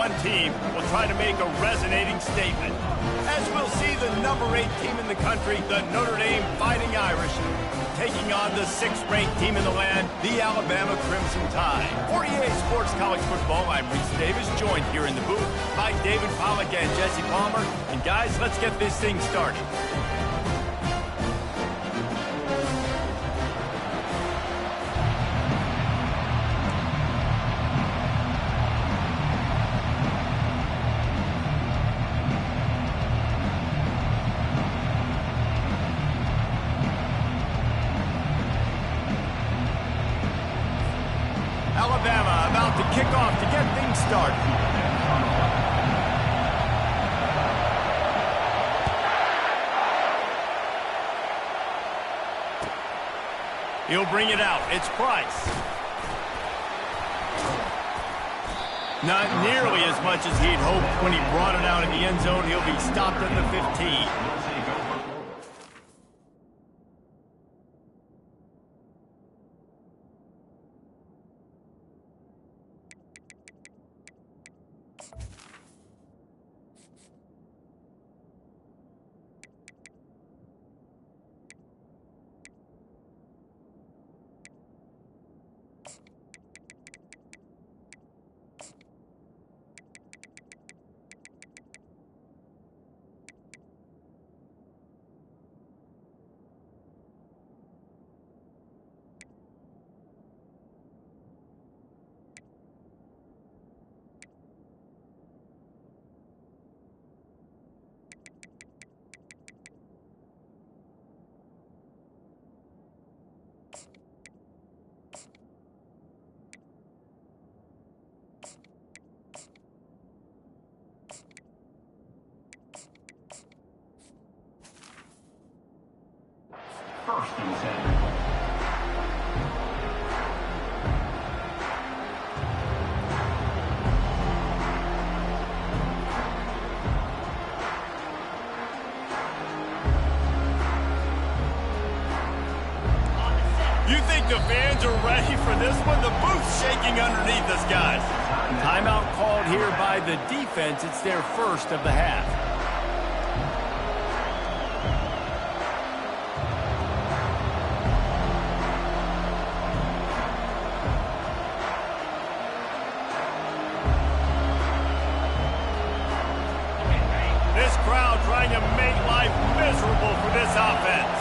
one team will try to make a resonating statement. As we'll see the number 8 team in the country, the Notre Dame Fighting Irish, taking on the 6th-ranked team in the land, the Alabama Crimson Tide. For EA Sports College Football, I'm Reese Davis, joined here in the booth by David Pollack and Jesse Palmer. And guys, let's get this thing started. Alabama about to kick off to get things started. He'll bring it out. It's Price. Not nearly as much as he'd hoped when he brought it out in the end zone. He'll be stopped at the 15. First and 10. You think the fans are ready for this one? The booth's shaking underneath us, guys. Timeout called here by the defense. It's their first of the half. This crowd trying to make life miserable for this offense.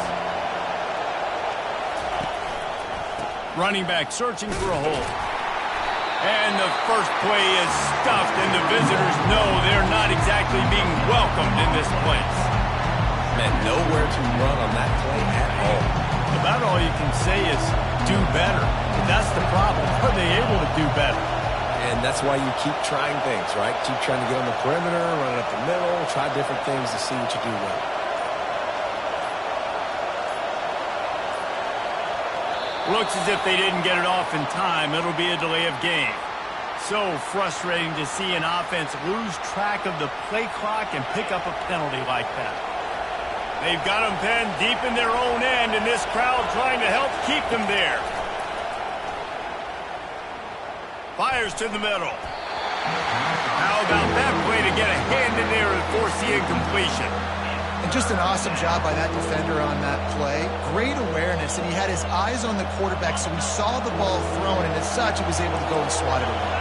Running back searching for a hole. And the first play is stuffed, and the visitors know they're not exactly being welcomed in this place. Man, nowhere to run on that play at all. About all you can say is do better. But that's the problem. Are they able to do better? And that's why you keep trying things, right? Keep trying to get on the perimeter, run it up the middle, try different things to see what you do well. Looks as if they didn't get it off in time. It'll be a delay of game. So frustrating to see an offense lose track of the play clock and pick up a penalty like that. They've got them penned deep in their own end, and this crowd trying to help keep them there. Fires to the middle. How about that play to get a hand in there and force the incompletion? And just an awesome job by that defender on that play. Great awareness, and he had his eyes on the quarterback, so he saw the ball thrown, and as such, he was able to go and swat it away.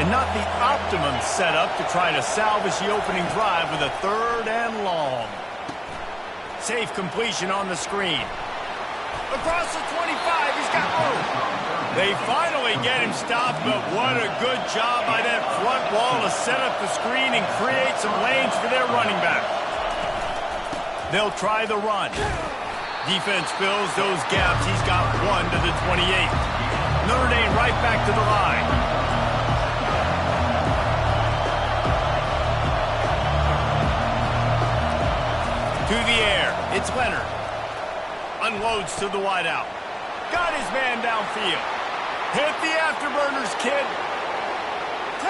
And not the optimum setup to try to salvage the opening drive with a 3rd and long. Safe completion on the screen. Across the 25, he's got room. They finally get him stopped, but what a good job by that front wall to set up the screen and create some lanes for their running back. They'll try the run. Defense fills those gaps. He's got 1 to the 28. Notre Dame right back to the line. To the air. It's Leonard. Unloads to the wideout. Got his man downfield. Hit the afterburners, kid. 10.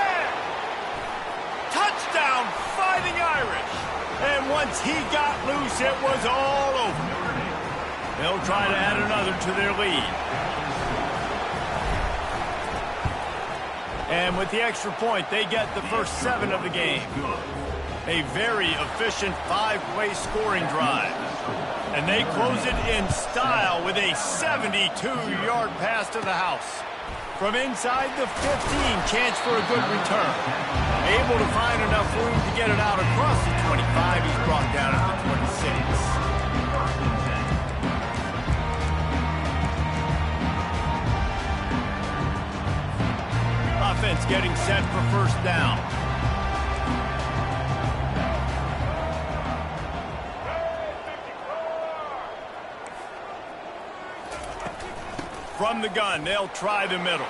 Touchdown, Fighting Irish. And once he got loose, it was all over. They'll try to add another to their lead. And with the extra point, they get the first 7 of the game. A very efficient 5-play scoring drive. And they close it in style with a 72-yard pass to the house. From inside the 15, chance for a good return. Able to find enough room to get it out across the 25. He's brought down at the 26. Offense getting set for first down. From the gun, they'll try the middle.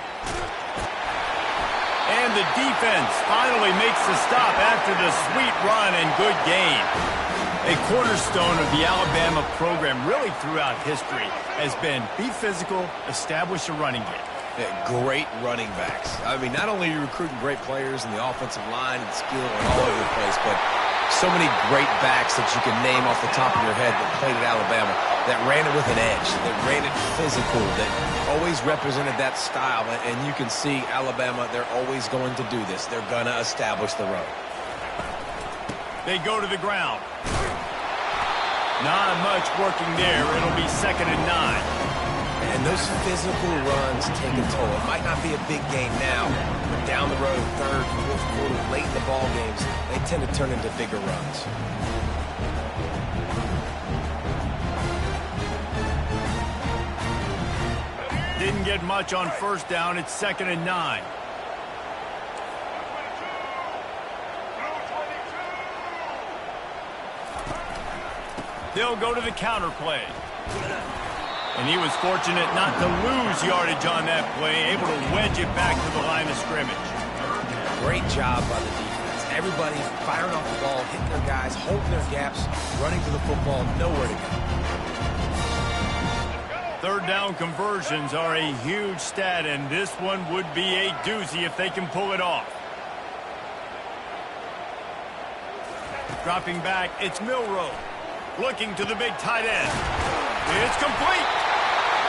And the defense finally makes the stop after the sweet run and good gain. A cornerstone of the Alabama program really throughout history has been be physical, establish a running game. Yeah, great running backs. I mean, not only are you recruiting great players in the offensive line and skill and all over the place, but so many great backs that you can name off the top of your head that played at Alabama, that ran it with an edge, that ran it physical, that always represented that style. And you can see Alabama, they're always going to do this. They're going to establish the run. They go to the ground. Not much working there. It'll be 2nd and 9. And those physical runs take a toll. It might not be a big game now, but down the road, 3rd, 4th quarter, late in the ball games, they tend to turn into bigger runs. Didn't get much on first down. It's 2nd and 9. They'll go to the counter play. And he was fortunate not to lose yardage on that play, able to wedge it back to the line of scrimmage. Great job by the defense. Everybody firing off the ball, hitting their guys, holding their gaps, running to the football, nowhere to go. 3rd down conversions are a huge stat, and this one would be a doozy if they can pull it off. Dropping back, it's Milroe. Looking to the big tight end. It's complete.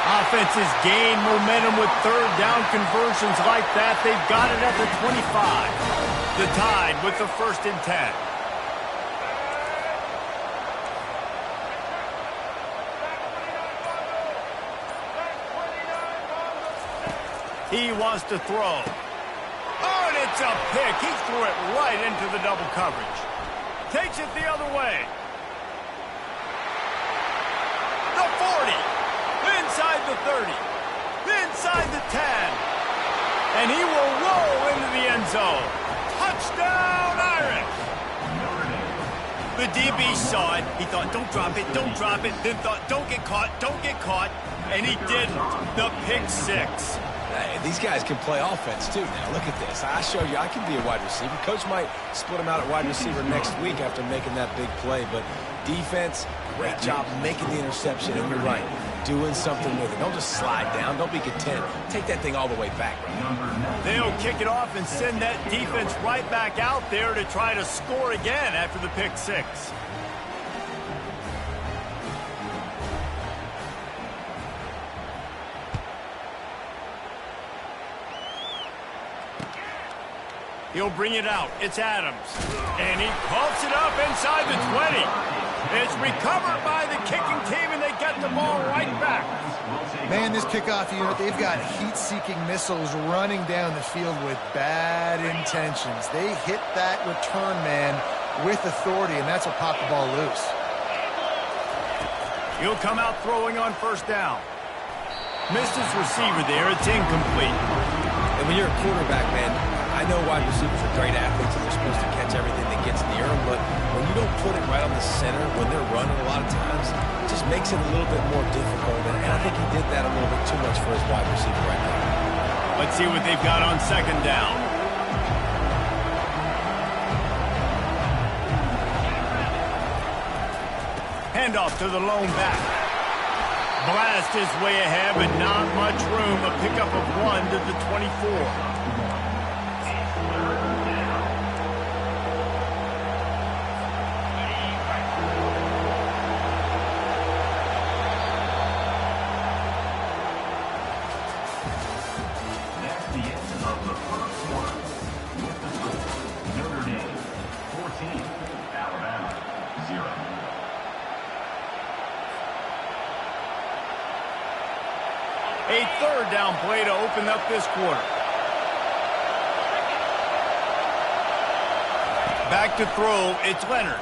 Offenses gain momentum with 3rd down conversions like that. They've got it at the 25. The Tide with the 1st and 10. He wants to throw. Oh, and it's a pick. He threw it right into the double coverage. Takes it the other way. The 40. Inside the 30. Inside the 10. And he will roll into the end zone. Touchdown, Irish. The DB saw it. He thought, don't drop it, don't drop it. Then thought, don't get caught, don't get caught. And he didn't. The pick 6. Hey, these guys can play offense, too. Now, look at this. I show you I can be a wide receiver. Coach might split him out at wide receiver next week after making that big play. But defense, great job making the interception. And you're right, doing something with it. Don't just slide down. Don't be content. Take that thing all the way back. Right? They'll kick it off and send that defense right back out there to try to score again after the pick 6. He'll bring it out. It's Adams. And he pumps it up inside the 20. It's recovered by the kicking team, and they get the ball right back. Man, this kickoff unit, they've got heat-seeking missiles running down the field with bad intentions. They hit that return man with authority, and that's what popped the ball loose. He'll come out throwing on first down. Missed his receiver there. It's incomplete. And when you're a quarterback, man, I know wide receivers are great athletes and they're supposed to catch everything that gets near them, but when you don't put it right on the center, when they're running a lot of times, it just makes it a little bit more difficult. And I think he did that a little bit too much for his wide receiver right now. Let's see what they've got on second down. Handoff to the lone back. Blast his way ahead, but not much room. A pickup of 1 to the 24. down play to open up this quarter. Back to throw, it's Leonard.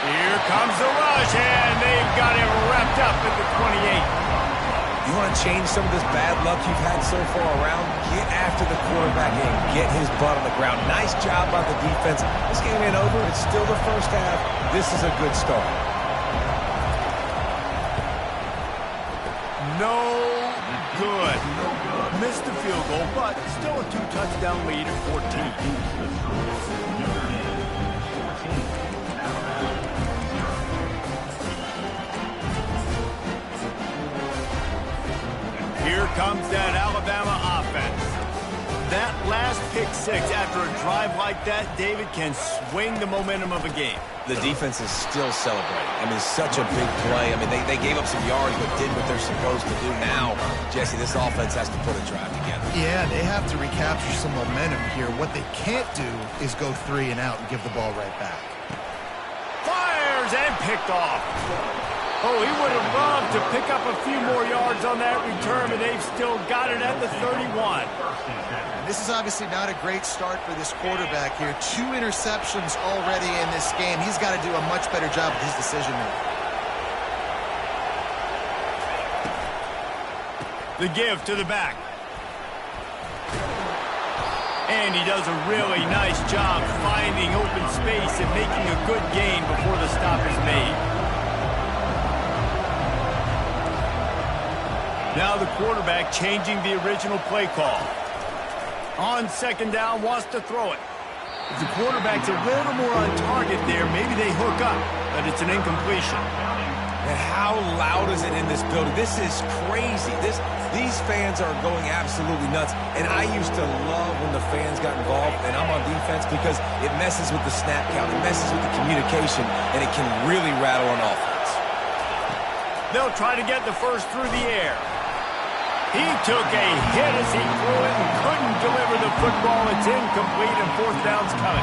Here comes the rush, and they've got it wrapped up at the 28. You want to change some of this bad luck you've had so far around? Get after the quarterback and get his butt on the ground. Nice job by the defense. This game ain't over. It's still the first half. This is a good start. No good. Missed the field goal, but still a 2-touchdown lead at 14. Here comes that Alabama offense. That last pick six after a drive like that, David, can swing the momentum of a game. The defense is still celebrating. I mean, such a big play. I mean, they gave up some yards but did what they're supposed to do. Now, Jesse, this offense has to put a drive together. Yeah, they have to recapture some momentum here. What they can't do is go 3 and out and give the ball right back. Fires and picked off. Oh, he would have loved to pick up a few more yards on that return, but they've still got it at the 31. This is obviously not a great start for this quarterback here. 2 interceptions already in this game. He's got to do a much better job with his decision-making. The give to the back. And he does a really nice job finding open space and making a good gain before the stop is made. Now the quarterback changing the original play call. On second down, wants to throw it. If the quarterback's a little more on target there, maybe they hook up, but it's an incompletion. And how loud is it in this building? This is crazy. These fans are going absolutely nuts. And I used to love when the fans got involved, and I'm on defense because it messes with the snap count, it messes with the communication, and it can really rattle an offense. They'll try to get the first through the air. He took a hit as he threw it and couldn't deliver the football. It's incomplete and fourth down's coming.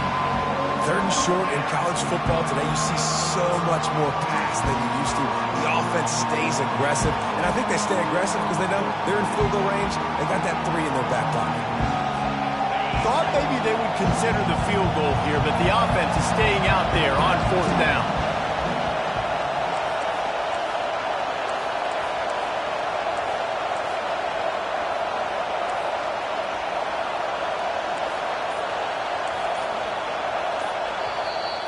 3rd and short in college football today, you see so much more pass than you used to. The offense stays aggressive, and I think they stay aggressive because they know they're in field goal range. They got that 3 in their back pocket. Thought maybe they would consider the field goal here, but the offense is staying out there on fourth down.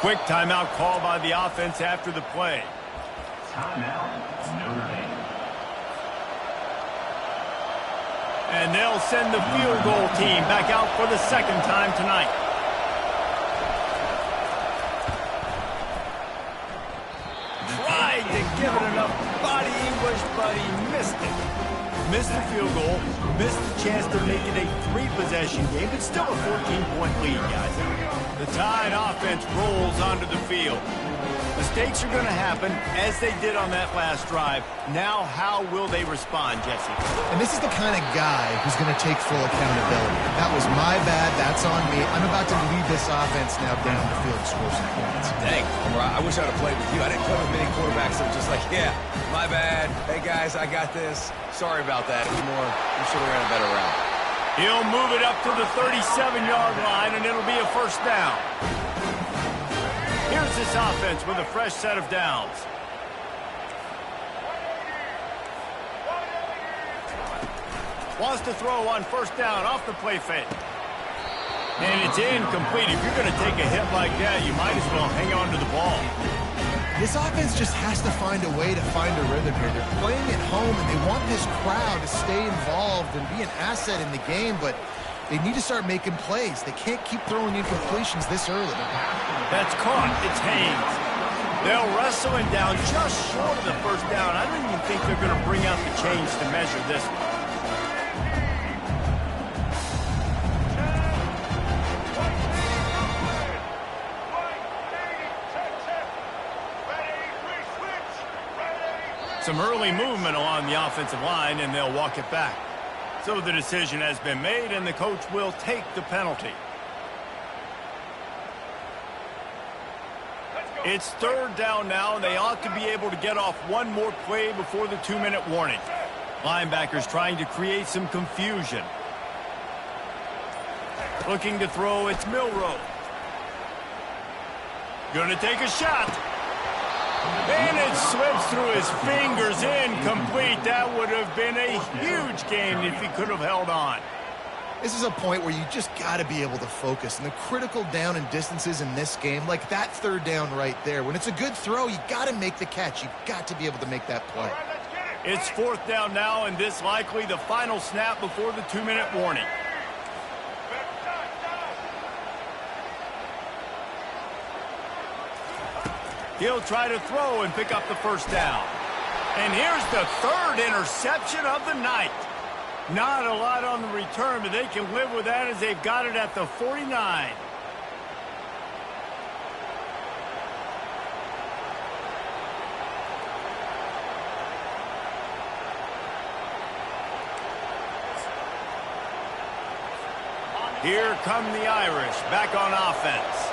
Quick timeout called by the offense after the play. Timeout, Notre Dame. And they'll send the field goal team back out for the second time tonight. Tried to give it enough body English, but he missed it. Missed the field goal, missed the chance to make it a 3-possession game, but still a 14-point lead, guys. The Tide offense rolls onto the field. Mistakes are going to happen, as they did on that last drive. Now, how will they respond, Jesse? And this is the kind of guy who's going to take full accountability. That was my bad. That's on me. I'm about to lead this offense now down the field to score some points. Dang, I wish I'd have played with you. I didn't play with many quarterbacks that were just like, yeah, my bad. Hey, guys, I got this. Sorry about that. We should have ran a better route. He'll move it up to the 37-yard line, and it'll be a first down. Here's this offense with a fresh set of downs. Wants to throw on first down off the play fake. And it's incomplete. If you're going to take a hit like that, you might as well hang on to the ball. This offense just has to find a way to find a rhythm here. They're playing at home, and they want this crowd to stay involved and be an asset in the game, but they need to start making plays. They can't keep throwing incompletions this early. That's caught. It's Haynes. They'll wrestle him down just short of the first down. I don't even think they're going to bring out the chains to measure this one. Some early movement along the offensive line, and they'll walk it back. So the decision has been made, and the coach will take the penalty. It's third down now, and they ought to be able to get off one more play before the 2-minute warning. Linebackers trying to create some confusion. Looking to throw, it's Milroe. Gonna take a shot. And it slips through his fingers, incomplete. That would have been a huge game if he could have held on. This is a point where you just got to be able to focus. And the critical down and distances in this game, like that third down right there, when it's a good throw, you got to make the catch. You've got to be able to make that play. It's fourth down now, and this likely the final snap before the 2-minute warning. He'll try to throw and pick up the first down. And here's the third interception of the night. Not a lot on the return, but they can live with that as they've got it at the 49. Here come the Irish back on offense.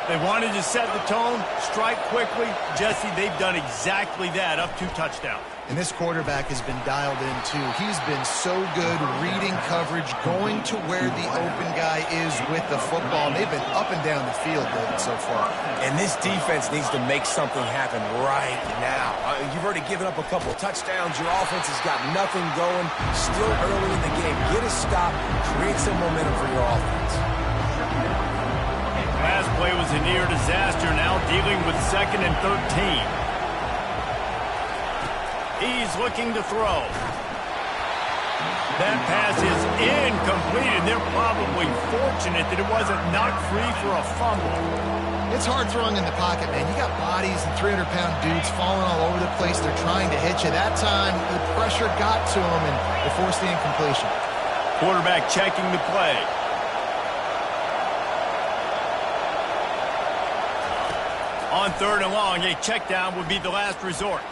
They wanted to set the tone, strike quickly. Jesse, they've done exactly that, up 2 touchdowns. And this quarterback has been dialed in, too. He's been so good reading coverage, going to where the open guy is with the football. And they've been up and down the field so far. And this defense needs to make something happen right now. You've already given up a couple of touchdowns. Your offense has got nothing going. Still early in the game. Get a stop. Create some momentum for your offense. Last play was a near disaster, now dealing with 2nd and 13. He's looking to throw. That pass is incomplete, and they're probably fortunate that it wasn't knocked free for a fumble. It's hard throwing in the pocket, man. You got bodies and 300-pound dudes falling all over the place. They're trying to hit you. That time, the pressure got to them, and they forced the incompletion. Quarterback checking the play. On 3rd and long, a check down would be the last resort.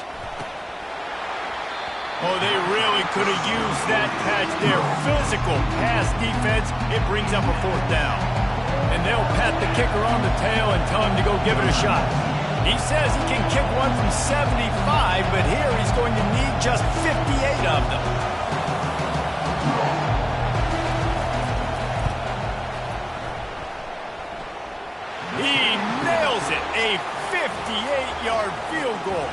Oh, they really could have used that catch there. Physical pass defense. It brings up a 4th down. And they'll pat the kicker on the tail and tell him to go give it a shot. He says he can kick one from 75, but here he's going to need just 58 of them. He nails it. A 58-yard field goal.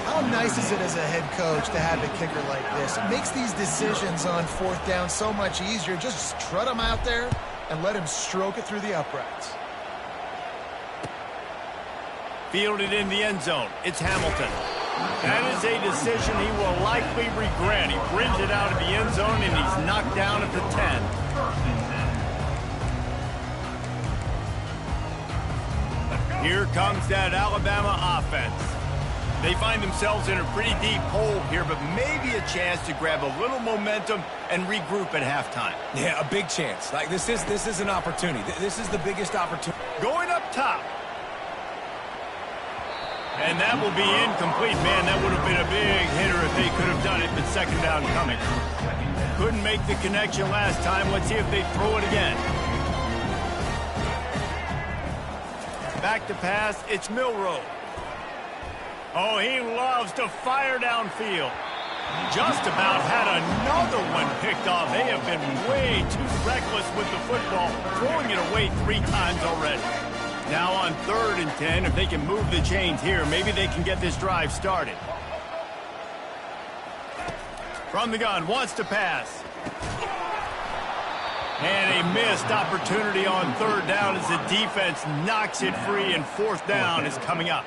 How nice is it as a head coach to have a kicker like this? It makes these decisions on 4th down so much easier. Just strut him out there and let him stroke it through the uprights. Fielded in the end zone. It's Hamilton. That is a decision he will likely regret. He brings it out of the end zone, and he's knocked down at the 10. Here comes that Alabama offense. They find themselves in a pretty deep hole here, but maybe a chance to grab a little momentum and regroup at halftime. Yeah, a big chance. Like this is an opportunity. This is the biggest opportunity. Going up top. And that will be incomplete. Man, that would have been a big hitter if they could have done it, but 2nd down coming. Couldn't make the connection last time. Let's see if they throw it again. Back to pass, it's Milroe. Oh, he loves to fire downfield. Just about had another one picked off. They have been way too reckless with the football, throwing it away 3 times already. Now on 3rd and 10, if they can move the chains here, maybe they can get this drive started. From the gun, wants to pass. And a missed opportunity on 3rd down as the defense knocks it free, and 4th down is coming up.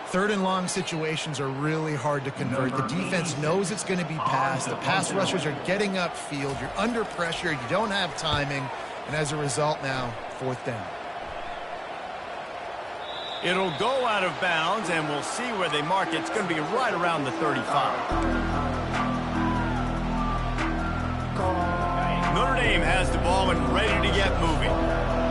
3rd and long situations are really hard to convert. The defense knows it's going to be passed. The pass rushers are getting upfield. You're under pressure. You don't have timing. And as a result now, 4th down. It'll go out of bounds, and we'll see where they mark it. It's going to be right around the 35. Notre Dame has the ball and ready to get moving.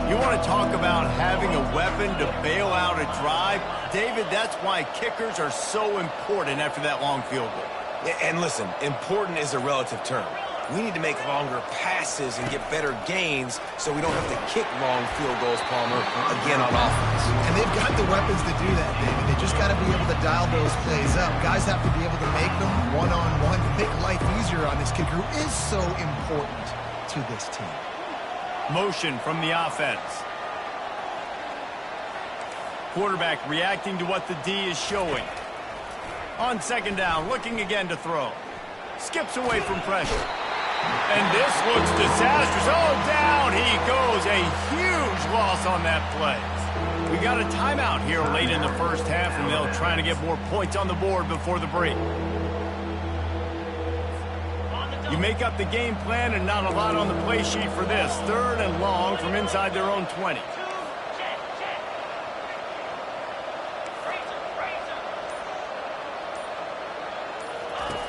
You want to talk about having a weapon to bail out a drive? David, that's why kickers are so important after that long field goal. And listen, important is a relative term. we need to make longer passes and get better gains so we don't have to kick long field goals, Palmer, again on offense. And they've got the weapons to do that, David. They just got to be able to dial those plays up. Guys have to be able to make them one-on-one to make life easier on this kicker, who is so important to this team. Motion from the offense. Quarterback reacting to what the D is showing. On second down, looking again to throw. Skips away from pressure. And this looks disastrous. Oh, down he goes. A huge loss on that play. We got a timeout here late in the first half, and they'll try to get more points on the board before the break. You make up the game plan, and not a lot on the play sheet for this. 3rd and long from inside their own 20.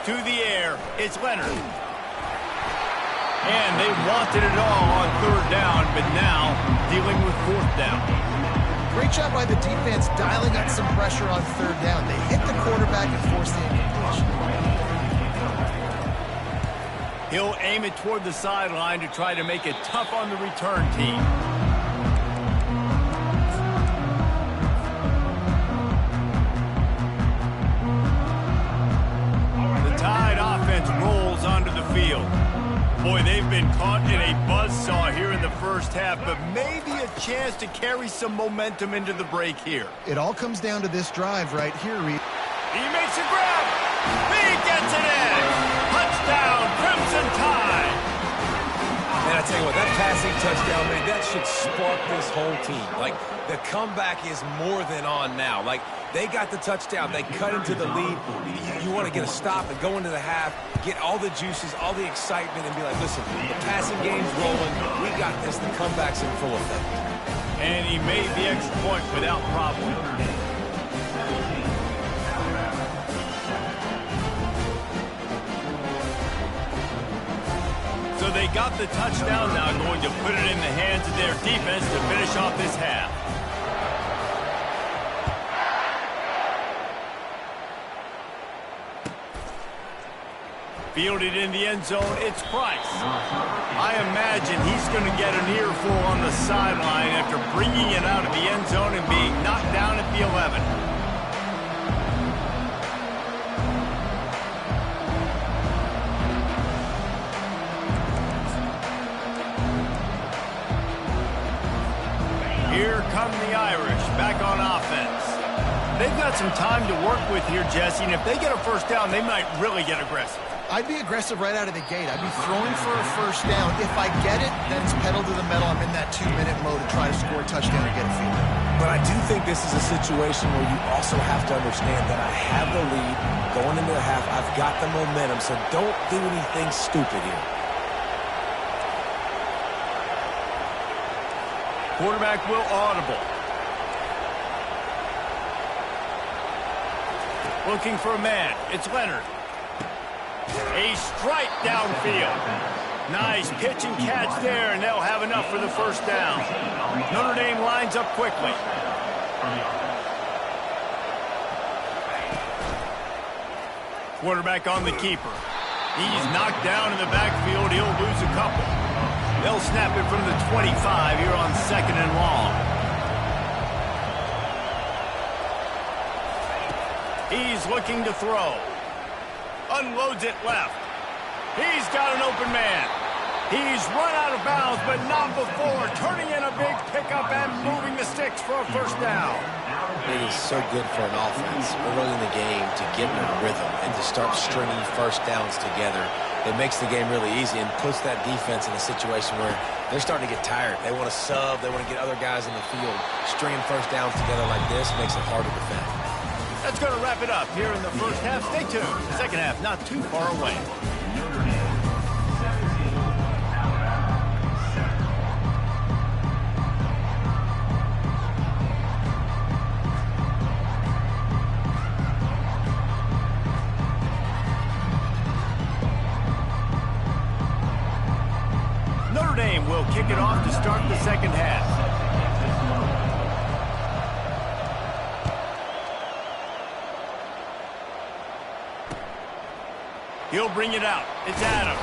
To the air, it's Leonard. And they wanted it all on 3rd down, but now dealing with 4th down. Great job by the defense dialing up some pressure on 3rd down. They hit the quarterback and forced the incompletion. He'll aim it toward the sideline to try to make it tough on the return team. The Tide offense rolls onto the field. Boy, they've been caught in a buzzsaw here in the first half, but maybe a chance to carry some momentum into the break here. It all comes down to this drive right here, Reed. He makes a grab. He gets it in. Touchdown, Crimson Tide. Man, I tell you what, that passing touchdown, man, that should spark this whole team. Like, the comeback is more than on now. Like, they got the touchdown. They cut into the lead. You want to get a stop and go into the half, get all the juices, all the excitement, and be like, listen, the passing game's rolling. We got this. The comeback's in full effect. And he made the extra point without problem. So they got the touchdown, now going to put it in the hands of their defense to finish off this half. Fielded in the end zone, it's Price. I imagine he's going to get an earful on the sideline after bringing it out of the end zone and being knocked down at the 11. Here come the Irish, back on offense. They've got some time to work with here, Jesse, and if they get a first down, they might really get aggressive. I'd be aggressive right out of the gate. I'd be throwing for a first down. If I get it, then it's pedal to the metal. I'm in that 2-minute mode to try to score a touchdown and get a field goal. But I do think this is a situation where you also have to understand that I have the lead going into the half. I've got the momentum, so don't do anything stupid here. Quarterback will audible. Looking for a man. It's Leonard. A strike downfield. Nice pitch and catch there, and they'll have enough for the first down. Notre Dame lines up quickly. Quarterback on the keeper. He's knocked down in the backfield. He'll lose a couple. They'll snap it from the 25 here on 2nd and long. He's looking to throw. Unloads it left. He's got an open man. He's run out of bounds, but not before turning in a big pickup and moving the sticks for a first down. It is so good for an offense early in the game to get in a rhythm and to start stringing first downs together. It makes the game really easy and puts that defense in a situation where they're starting to get tired. They want to sub. They want to get other guys in the field. Stringing first downs together like this makes it hard to defend. That's going to wrap it up here in the first half. Stay tuned. Second half not too far away. Notre Dame will kick it off to start the second half. He'll bring it out. It's Adams.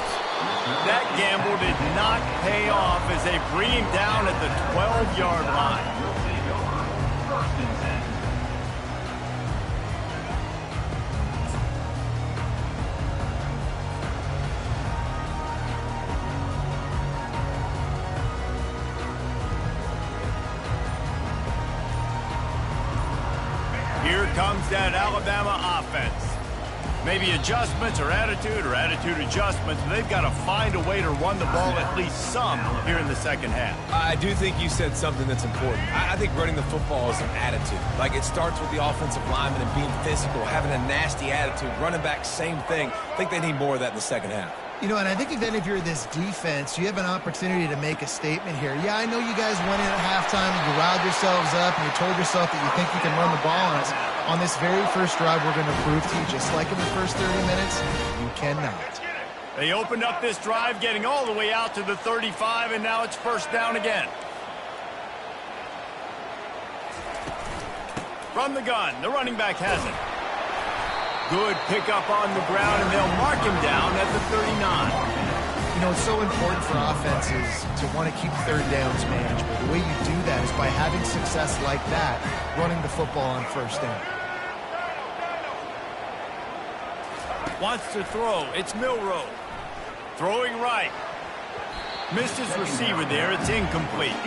That gamble did not pay off as they bring him down at the 12-yard line. First and 10. Here comes that Alabama offense. Maybe adjustments or attitude adjustments. They've got to find a way to run the ball at least some here in the second half. I do think you said something that's important. I think running the football is an attitude. Like, it starts with the offensive lineman and being physical, having a nasty attitude. Running back, same thing. I think they need more of that in the second half. You know, and I think then if you're this defense, you have an opportunity to make a statement here. Yeah, I know you guys went in at halftime and you riled yourselves up and you told yourself that you think you can run the ball on us. On this very first drive, we're going to prove to you, just like in the first 30 minutes, you cannot. They opened up this drive, getting all the way out to the 35, and now it's first down again. From the gun, the running back has it. Good pickup on the ground, and they'll mark him down at the 39. You know, it's so important for offenses to want to keep third downs manageable. The way you do that is by having success like that, running the football on first down. Wants to throw. It's Milroe. Throwing right. Missed his receiver there. It's incomplete.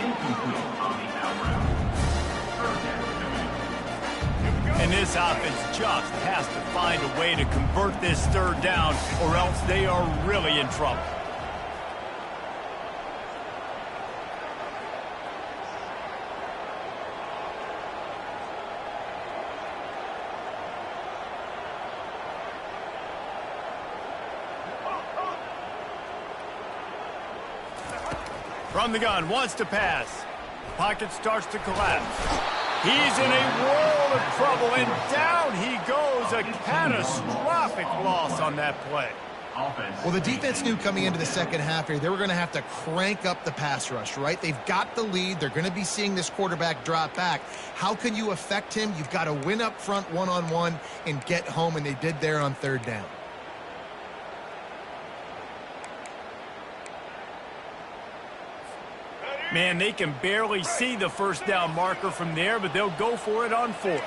And this offense just has to find a way to convert this third down, or else they are really in trouble. From the gun, wants to pass. Pocket starts to collapse. He's in a world of trouble, and down he goes. A catastrophic loss on that play. Well, the defense knew coming into the second half here, they were going to have to crank up the pass rush, right? They've got the lead. They're going to be seeing this quarterback drop back. How can you affect him? You've got to win up front one-on-one and get home, and they did there on third down. Man, they can barely see the first down marker from there, but they'll go for it on fourth.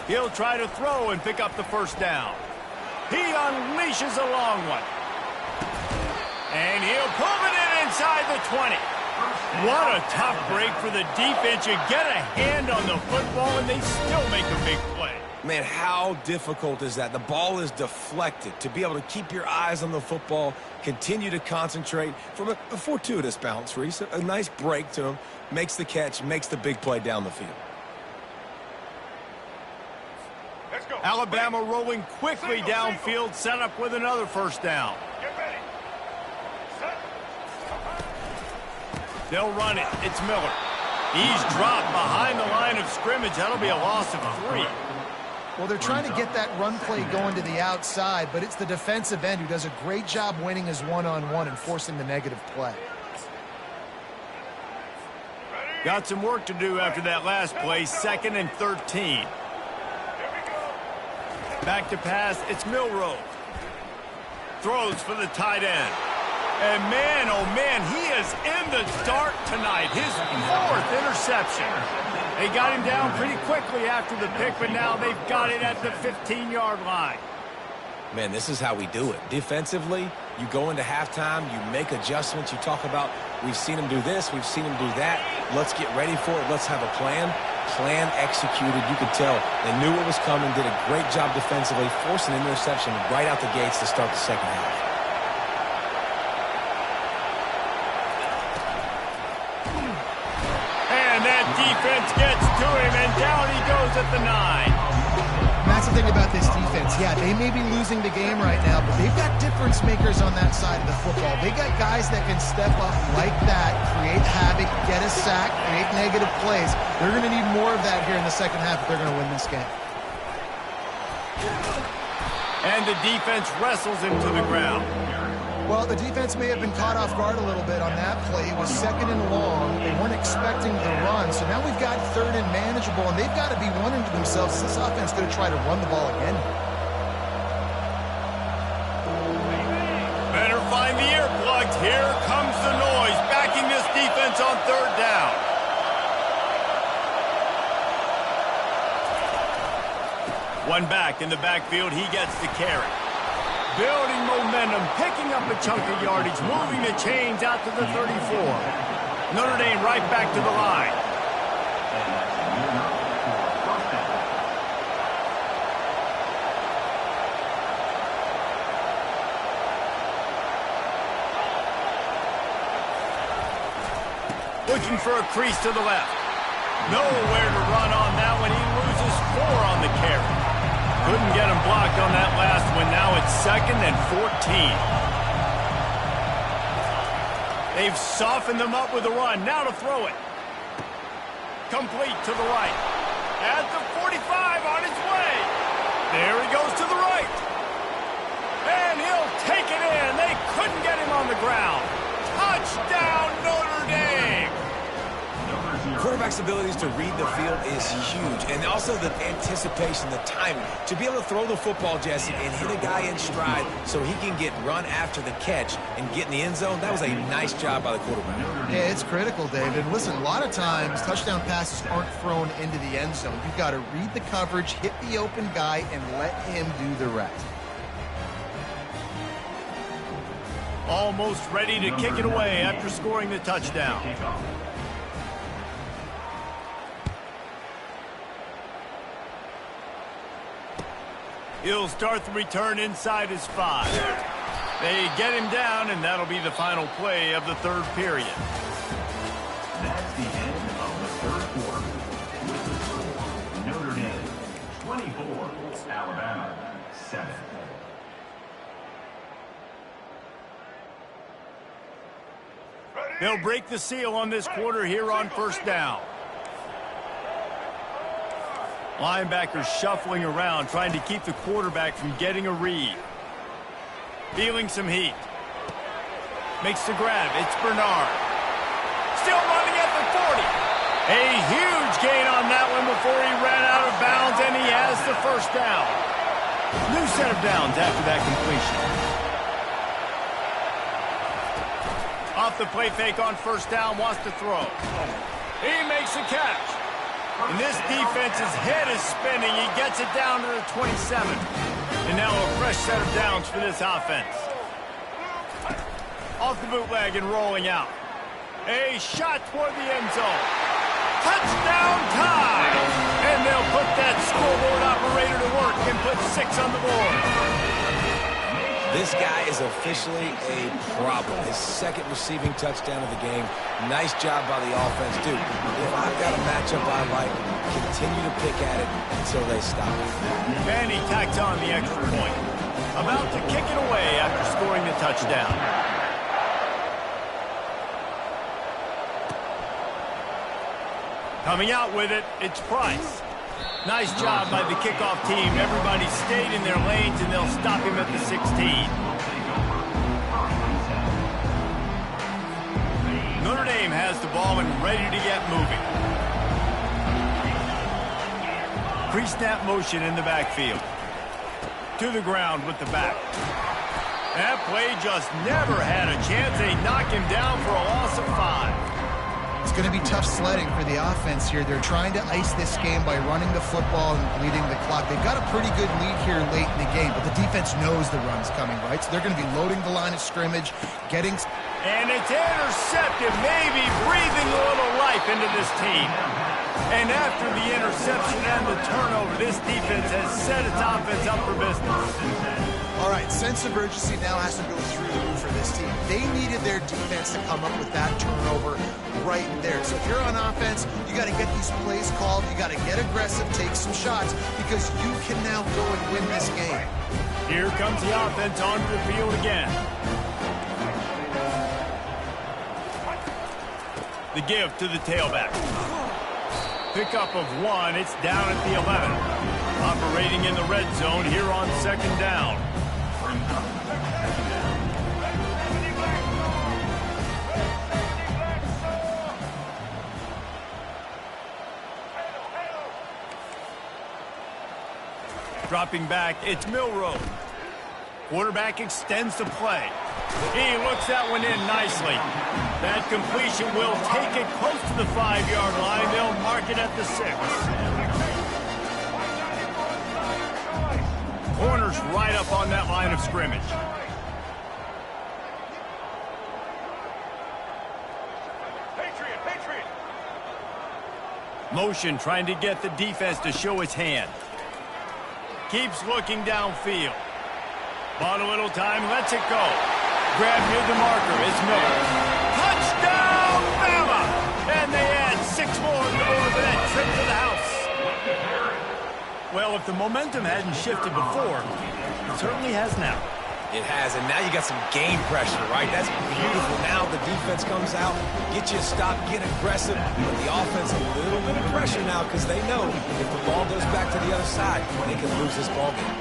He'll try to throw and pick up the first down. He unleashes a long one. And he'll pull it in inside the 20. What a tough break for the defense. You get a hand on the football, and they still make a big play. Man, how difficult is that? The ball is deflected. To be able to keep your eyes on the football, continue to concentrate from a fortuitous bounce, Reese. A nice break to him, makes the catch, makes the big play down the field. Let's go. Alabama rolling quickly downfield, set up with another first down. Get ready. They'll run it. It's Miller. He's dropped behind the line of scrimmage. That'll be a loss of 3. Well, they're trying to get that run play going to the outside, but it's the defensive end who does a great job winning his one-on-one and forcing the negative play. Got some work to do after that last play, 2nd and 13. Back to pass, it's Milroe. Throws for the tight end. And man, oh man, he is in the dark tonight. His 4th interception. They got him down pretty quickly after the pick, but now they've got it at the 15-yard line. Man, this is how we do it. Defensively, you go into halftime, you make adjustments. You talk about, we've seen him do this, we've seen him do that. Let's get ready for it. Let's have a plan. Plan executed. You could tell they knew what was coming, did a great job defensively, forcing an interception right out the gates to start the second half. And that defense gets to him, and down he goes at the 9. And that's the thing about this defense. Yeah, they may be losing the game right now, but they've got difference makers on that side of the football. They got guys that can step up like that, create havoc, get a sack, create negative plays. They're going to need more of that here in the second half if they're going to win this game. And the defense wrestles him to the ground. Well, the defense may have been caught off guard a little bit on that play. It was 2nd and long. They weren't expecting the run, so now we've got 3rd and manageable, and they've got to be wondering to themselves, is this offense going to try to run the ball again? find the earplugs. Here comes the noise, backing this defense on third down. One back in the backfield, he gets the carry. Building momentum, picking up a chunk of yardage, moving the chains out to the 34. Notre Dame right back to the line. Looking for a crease to the left. Nowhere to run on that one. He loses 4 on the carry. Couldn't get him blocked on that last one. Now it's 2nd and 14. They've softened them up with a run. Now to throw it. Complete to the right. At the 45 on his way. There he goes to the right. And he'll take it in. They couldn't get him on the ground. Touchdown, Notre Dame. Quarterback's abilities to read the field is huge, and also the anticipation, the timing. To be able to throw the football, Jesse, and hit a guy in stride so he can get run after the catch and get in the end zone, that was a nice job by the quarterback. Yeah, it's critical, David. Listen, a lot of times touchdown passes aren't thrown into the end zone. You've got to read the coverage, hit the open guy, and let him do the rest. Almost ready to kick it away after scoring the touchdown. He'll start the return inside his 5. They get him down, and that'll be the final play of the third period. That's the end of the third quarter. With the score, Notre Dame 24, Alabama 7. They'll break the seal on this quarter here on first down. Linebackers shuffling around, trying to keep the quarterback from getting a read. Feeling some heat. Makes the grab. It's Bernard. Still running at the 40. A huge gain on that one before he ran out of bounds, and he has the first down. New set of downs after that completion. Off the play fake on first down, wants to throw. He makes a catch. And this defense's head is spinning. He gets it down to the 27. And now a fresh set of downs for this offense. Off the bootleg and rolling out. A shot toward the end zone. Touchdown tie! And they'll put that scoreboard operator to work and put 6 on the board. This guy is officially a problem. His 2nd receiving touchdown of the game. Nice job by the offense. Dude, if I've got a matchup I like, continue to pick at it until they stop. And he tacks on the extra point. About to kick it away after scoring the touchdown. Coming out with it, it's Price. Nice job by the kickoff team. Everybody stayed in their lanes, and they'll stop him at the 16. Notre Dame has the ball and ready to get moving. Pre-snap motion in the backfield. To the ground with the back. That play just never had a chance. They knock him down for a loss of 5. It's going to be tough sledding for the offense here. They're trying to ice this game by running the football and bleeding the clock. They've got a pretty good lead here late in the game, but the defense knows the run's coming, right? So they're going to be loading the line of scrimmage, getting... And it's intercepted, maybe breathing a little life into this team. And after the interception and the turnover, this defense has set its offense up for business. All right, sense of urgency now has to go through the roof for this team. They needed their defense to come up with that turnover right there. So if you're on offense, you got to get these plays called. You got to get aggressive, take some shots, because you can now go and win this game. Here comes the offense onto the field again. The give to the tailback. Pickup of 1. It's down at the 11. Operating in the red zone here on 2nd down. Dropping back, it's Milroe. Quarterback extends the play. He looks that one in nicely. That completion will take it close to the 5-yard line. They'll mark it at the 6. Corner's right up on that line of scrimmage. Patriot. Motion trying to get the defense to show its hand. Keeps looking downfield. Bought a little time, lets it go. Grab near the marker, it's Miller. Touchdown, Bama! And they add 6 more to go for that trip to the house. Well, if the momentum hadn't shifted before, it certainly has now. It has, and now you got some game pressure, right? That's beautiful. Now the defense comes out, get you a stop, get aggressive. But the offense, a little bit of pressure now because they know if the ball goes back to the other side, they can lose this ball game.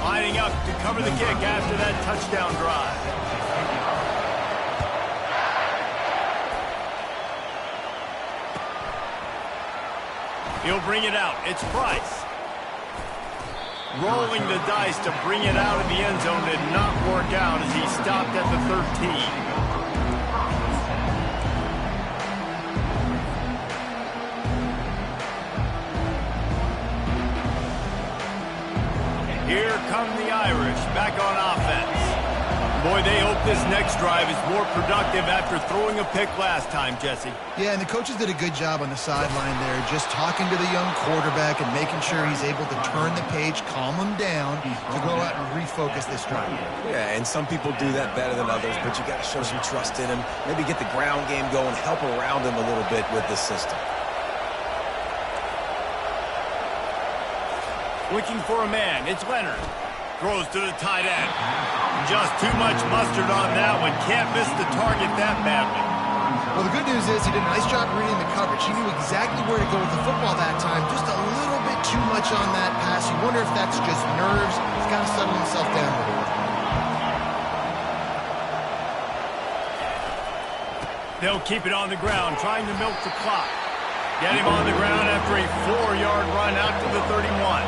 Lining up to cover the kick after that touchdown drive. He'll bring it out. It's Price. Rolling the dice to bring it out of the end zone did not work out as he stopped at the 13. Here come the Irish, back on offense. Boy, they hope this next drive is more productive after throwing a pick last time, Jesse. Yeah, and the coaches did a good job on the sideline there, just talking to the young quarterback and making sure he's able to turn the page, calm him down, to go out and refocus this drive. Yeah, and some people do that better than others, but you got to show some trust in him. Maybe get the ground game going, help around him a little bit with this system. Looking for a man, it's Leonard. Throws to the tight end. Just too much mustard on that one. Can't miss the target that badly. Well, the good news is he did a nice job reading the coverage. He knew exactly where to go with the football that time. Just a little bit too much on that pass. You wonder if that's just nerves. He's got to settle himself down a little bit. They'll keep it on the ground, trying to milk the clock. Get him on the ground after a 4-yard run out to the 31.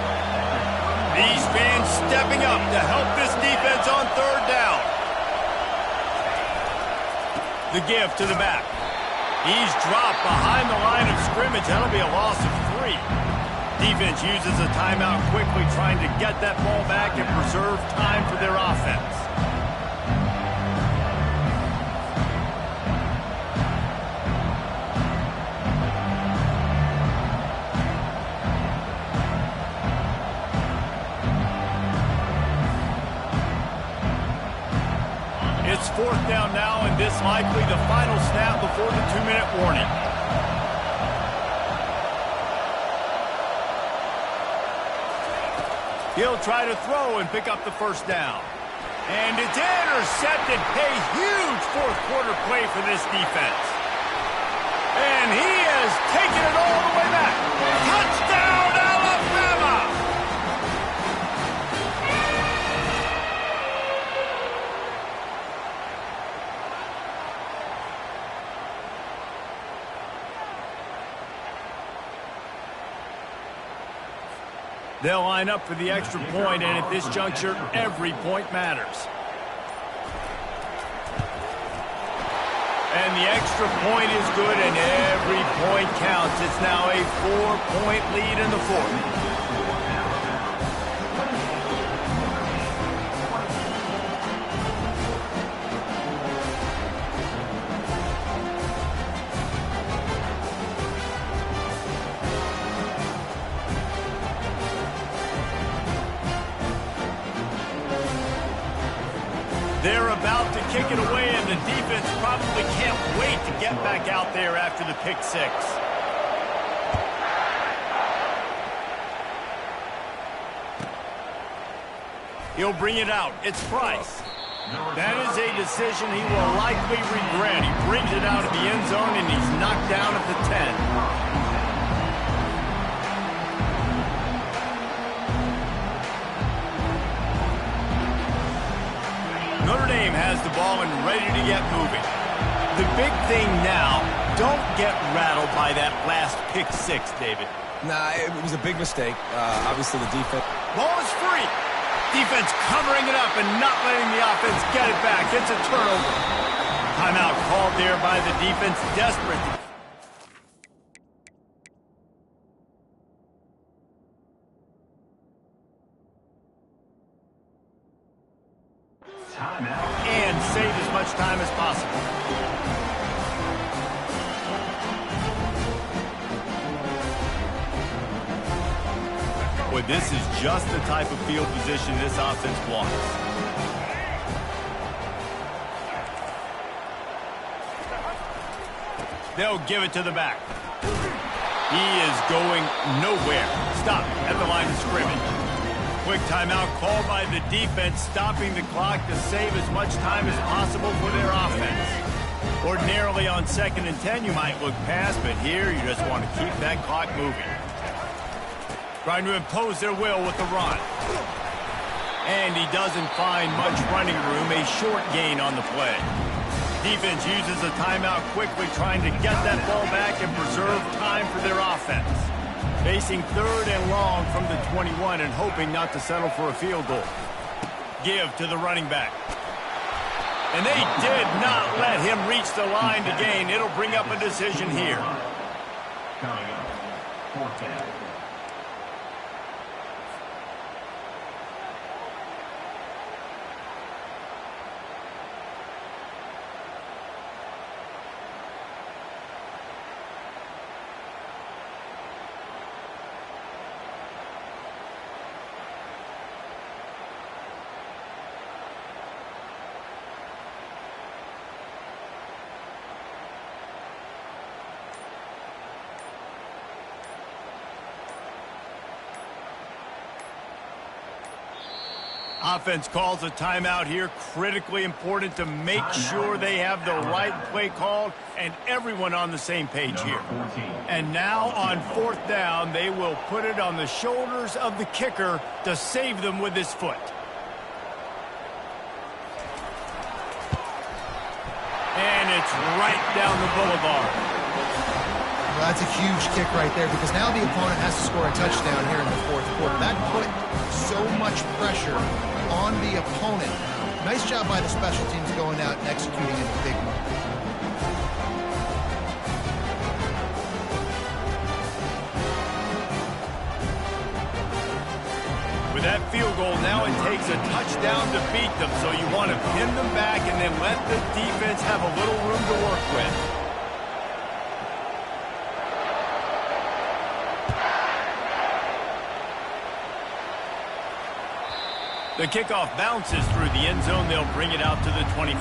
These fans stepping up to help this defense on 3rd down. The give to the back. He's dropped behind the line of scrimmage. That'll be a loss of 3. Defense uses a timeout quickly, trying to get that ball back and preserve time for their offense. It's 4th down now, and this likely the final snap before the 2-minute warning. He'll try to throw and pick up the 1st down. And it's intercepted. A huge 4th-quarter play for this defense. And he has taken it all the way back. Touchdown, Alabama! They'll line up for the extra point, and at this juncture, every point matters. And the extra point is good, and every point counts. It's now a 4-point lead in the 4th. They're about to kick it away, and the defense probably can't wait to get back out there after the pick 6. He'll bring it out. It's Price. That is a decision he will likely regret. He brings it out of the end zone, and he's knocked down at the 10. Notre Dame has the ball and ready to get moving. The big thing now, don't get rattled by that last pick 6, David. Nah, it was a big mistake. Obviously, the defense. Ball is free. Defense covering it up and not letting the offense get it back. It's a turnover. Timeout called there by the defense, desperate to... Timeout. and save as much time as possible. Boy, this is just the type of field position this offense wants. They'll give it to the back. He is going nowhere. Stop at the line of scrimmage. Quick timeout called by the defense, stopping the clock to save as much time as possible for their offense. Ordinarily on 2nd and 10, you might look past, but here you just want to keep that clock moving. Trying to impose their will with the run. And he doesn't find much running room, a short gain on the play. Defense uses a timeout quickly, trying to get that ball back and preserve time for their offense. Facing 3rd and long from the 21 and hoping not to settle for a field goal. Give to the running back. And they did not let him reach the line to gain. It'll bring up a decision here. Coming up, 4th down. Offense calls a timeout here. Critically important to make sure they have the right play called and everyone on the same page here. And now on 4th down, they will put it on the shoulders of the kicker to save them with his foot. And it's right down the boulevard. Well, that's a huge kick right there because now the opponent has to score a touchdown here in the 4th quarter. That put so much pressure on the opponent. Nice job by the special teams going out and executing in the big one. With that field goal, now it takes a touchdown to beat them, so you want to pin them back and then let the defense have a little room to work with. The kickoff bounces through the end zone. They'll bring it out to the 25.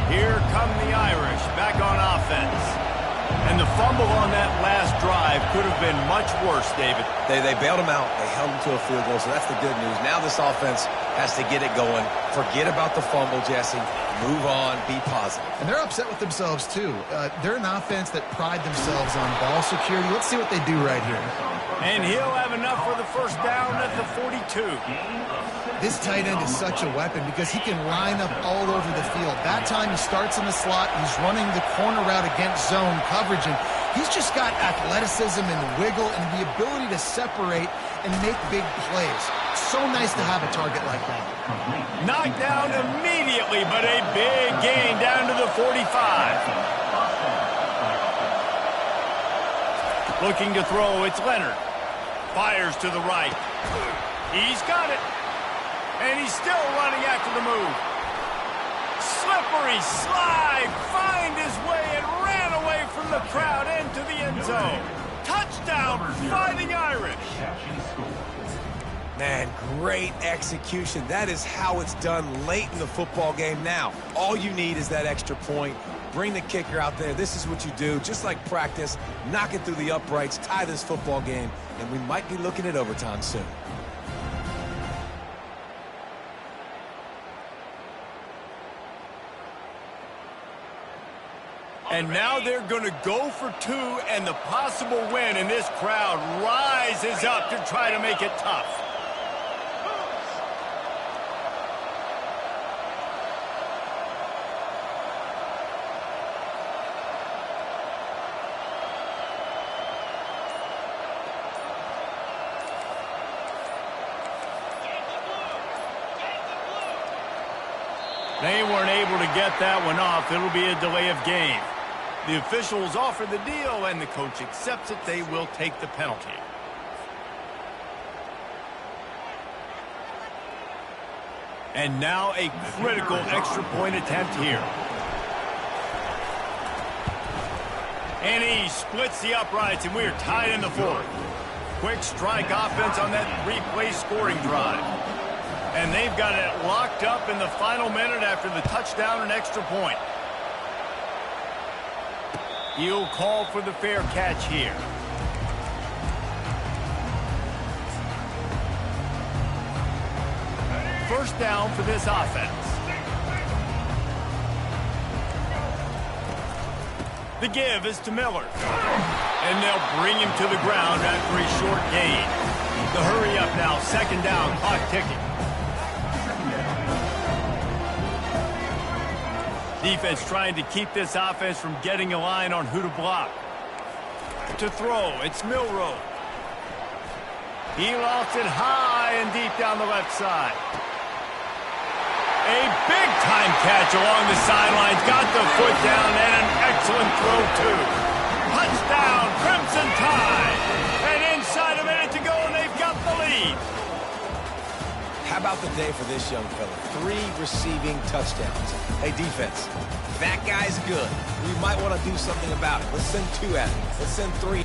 Here come the Irish back on offense. And the fumble on that last drive could have been much worse, David. They bailed him out. They held him to a field goal, so that's the good news. Now this offense has to get it going. Forget about the fumble, Jesse. Move on. Be positive. And they're upset with themselves, too. They're an offense that pride themselves on ball security. Let's see what they do right here. And he'll have enough for the first down at the 42. This tight end is such a weapon because he can line up all over the field. That time he starts in the slot. He's running the corner route against zone coverage. And he's just got athleticism and wiggle and the ability to separate and make big plays. So nice to have a target like that. Knocked down immediately, but a big gain down to the 45. Looking to throw, it's Leonard. Fires to the right. He's got it. And he's still running after the move. Slippery slide, find his way and ran away from the crowd into the end zone. Touchdown by the Irish. Man, great execution. That is how it's done late in the football game. Now, all you need is that extra point. Bring the kicker out there. This is what you do. Just like practice, knock it through the uprights, tie this football game, and we might be looking at overtime soon. And now they're going to go for 2 and the possible win, and this crowd rises up to try to make it tough. They weren't able to get that one off. It'll be a delay of game. The officials offer the deal, and the coach accepts it. They will take the penalty. And now a critical extra point attempt here. And he splits the uprights, and we're tied in the fourth. Quick strike offense on that replay scoring drive. And they've got it locked up in the final minute after the touchdown and extra point. He'll call for the fair catch here. First down for this offense. The give is to Miller. And they'll bring him to the ground after a short gain. The hurry up now, second down, clock ticking. Defense trying to keep this offense from getting a line on who to block. To throw, it's Milroe. He lofts it high and deep down the left side. A big-time catch along the sidelines. Got the foot down and an excellent throw, too. Touchdown, Crimson Tide. And inside a minute to go, and they've got the lead. How about the day for this young fella? 3 receiving touchdowns. Hey, defense, that guy's good. We might want to do something about it. Let's send 2 at him. Let's send 3.